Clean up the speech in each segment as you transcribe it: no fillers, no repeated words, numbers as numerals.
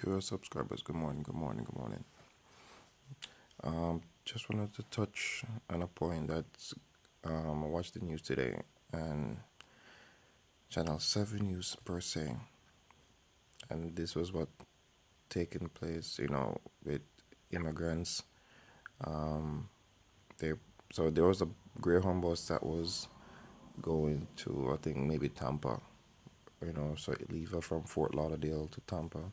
viewers, subscribers, good morning, good morning, good morning. Just wanted to touch on a point that I watched the news today, and Channel 7 News per se, and this was what taking place, with immigrants. Um, they so there was a Greyhound bus that was going to, I think, maybe Tampa, so it leave from Fort Lauderdale to Tampa.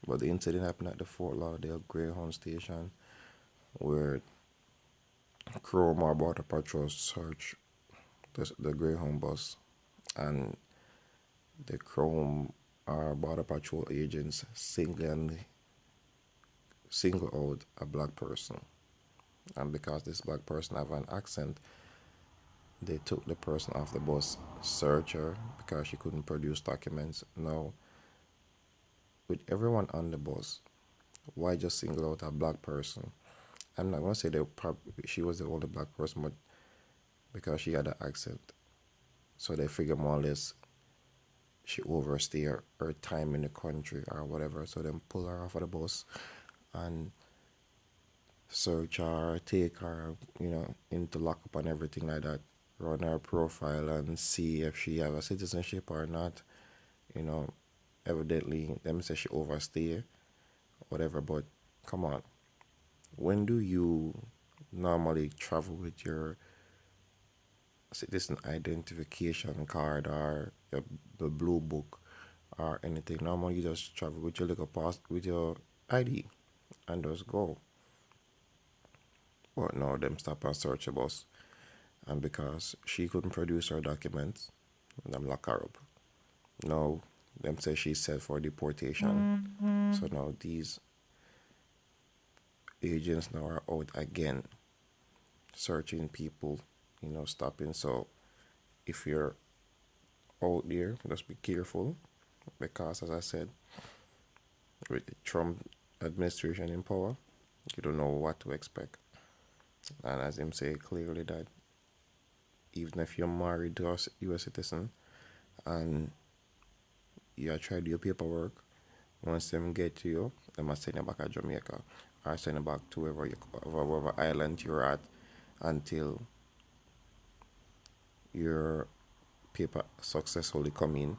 But the incident happened at the Fort Lauderdale Greyhound station, where Chrome or Border Patrol searched the Greyhound bus, and the Chrome or Border Patrol agents single out a black person. And because this black person have an accent, they took the person off the bus, search her because she couldn't produce documents. Now, with everyone on the bus, why just single out a black person? I'm not gonna say she was the only black person, but because she had an accent, so they figure more or less she overstayed her time in the country or whatever. So then pull her off of the bus and search her, take her, into lockup and everything like that. Run her profile and see if she have a citizenship or not. You know, evidently them say she overstay, whatever. But come on, when do you normally travel with your citizen identification card or the blue book or anything? Normally you just travel with your little pass with your ID and just go. But no, them stop and search the bus, and because she couldn't produce her documents, them lock her up. Now them say she's set for deportation. So now these agents now are out again searching people, stopping. So if you're out there, just be careful, because as I said, with the Trump administration in power, you don't know what to expect. And as him say clearly that even if you're married to a US citizen and you try to do your paperwork, once them get to you, they must send you back to Jamaica or send you back to wherever island you're at until your paper successfully come in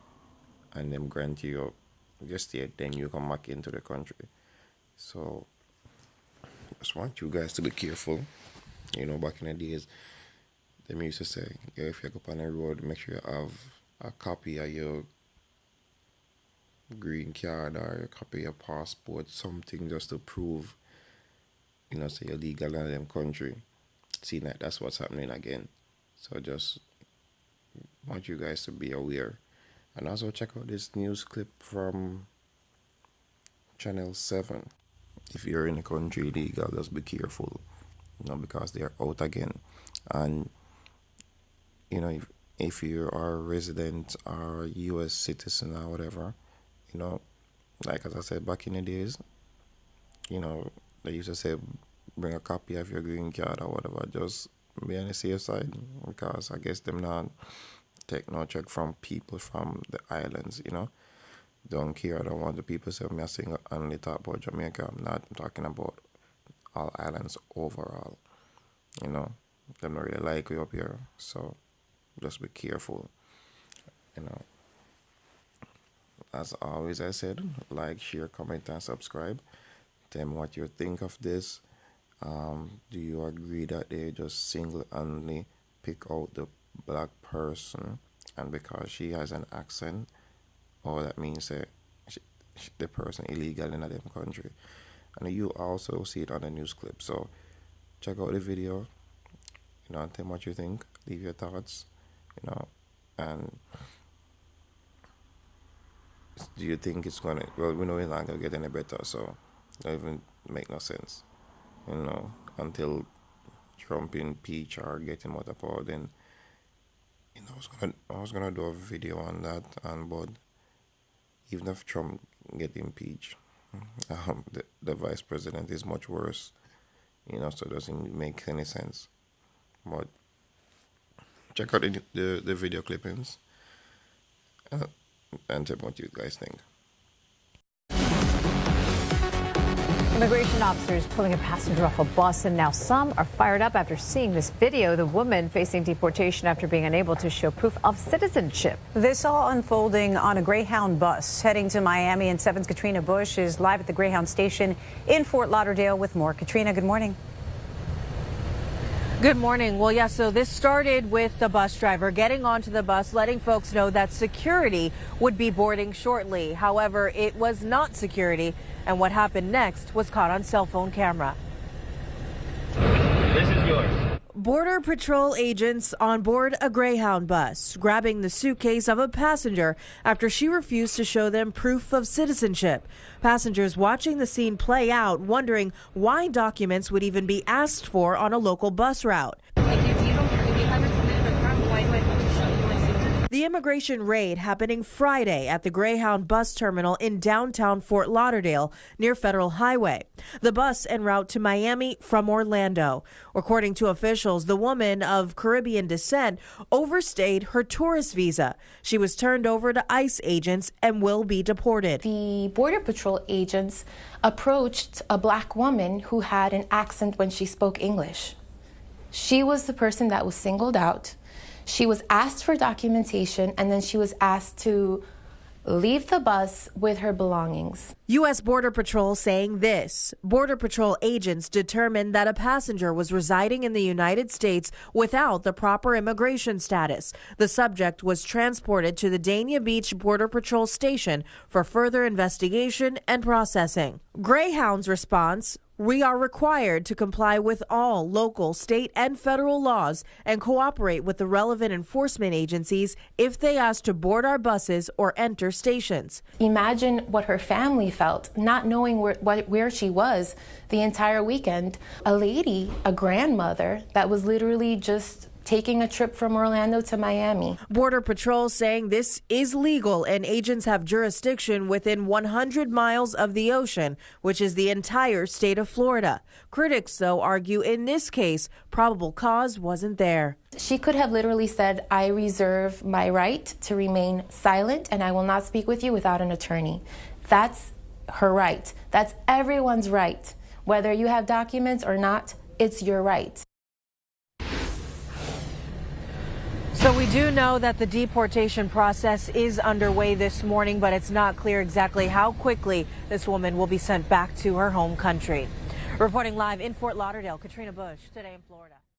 and them grant you your stay, then you come back into the country. So just want you guys to be careful. Back in the days, they used to say, if you go on the road, make sure you have a copy of your green card or a copy of your passport, something just to prove, say you're legal in them country. See, that's what's happening again. So just want you guys to be aware. And also check out this news clip from Channel 7. If you're in the country illegal, just be careful, because they're out again. And, if you are a resident or a US citizen or whatever, like as I said back in the days, they used to say bring a copy of your green card or whatever, just be on the safe side, because I guess them not take no check from people from the islands, Don't care, I don't want the people say me a single only talk about Jamaica. I'm not talking about all islands overall. Them don't really like you up here. So just be careful. You know. As always I said, like, share, comment and subscribe. Tell me what you think of this. Do you agree that they just single-handedly pick out the black person, and because she has an accent, or that means that the person illegal in a them country? And you also see it on the news clip. So check out the video, and tell me what you think. Leave your thoughts, and do you think it's gonna, well, we know it's not gonna get any better, so it don't even make no sense, until Trump impeach or get him out of power. Then I was gonna do a video on that, and but even if Trump get impeached, the vice president is much worse, so it doesn't make any sense. But check out the video clippings, and tell me what you guys think. Immigration officers pulling a passenger off a bus, and now some are fired up after seeing this video. The woman facing deportation after being unable to show proof of citizenship. This all unfolding on a Greyhound bus heading to Miami, and 7's Katrina Bush is live at the Greyhound station in Fort Lauderdale with more. Katrina, good morning. Good morning. Well, yeah, so this started with the bus driver getting onto the bus, letting folks know that security would be boarding shortly. However, it was not security, and what happened next was caught on cell phone camera. This is yours. Border Patrol agents on board a Greyhound bus, grabbing the suitcase of a passenger after she refused to show them proof of citizenship. Passengers watching the scene play out, wondering why documents would even be asked for on a local bus route. The immigration raid happening Friday at the Greyhound bus terminal in downtown Fort Lauderdale near Federal Highway. The bus en route to Miami from Orlando. According to officials, the woman of Caribbean descent overstayed her tourist visa. She was turned over to ICE agents and will be deported. The Border Patrol agents approached a black woman who had an accent when she spoke English. She was the person that was singled out. She was asked for documentation, and then she was asked to leave the bus with her belongings. U.S. Border Patrol saying this. Border Patrol agents determined that a passenger was residing in the United States without the proper immigration status. The subject was transported to the Dania Beach Border Patrol station for further investigation and processing. Greyhound's response: we are required to comply with all local, state, and federal laws and cooperate with the relevant enforcement agencies if they ask to board our buses or enter stations. Imagine what her family felt, not knowing where she was the entire weekend. A lady, a grandmother, that was literally just taking a trip from Orlando to Miami. Border Patrol saying this is legal and agents have jurisdiction within 100 miles of the ocean, which is the entire state of Florida. Critics, though, argue in this case, probable cause wasn't there. She could have literally said, I reserve my right to remain silent and I will not speak with you without an attorney. That's her right. That's everyone's right. Whether you have documents or not, it's your right. So we do know that the deportation process is underway this morning, but it's not clear exactly how quickly this woman will be sent back to her home country. Reporting live in Fort Lauderdale, Katrina Bush, Today in Florida.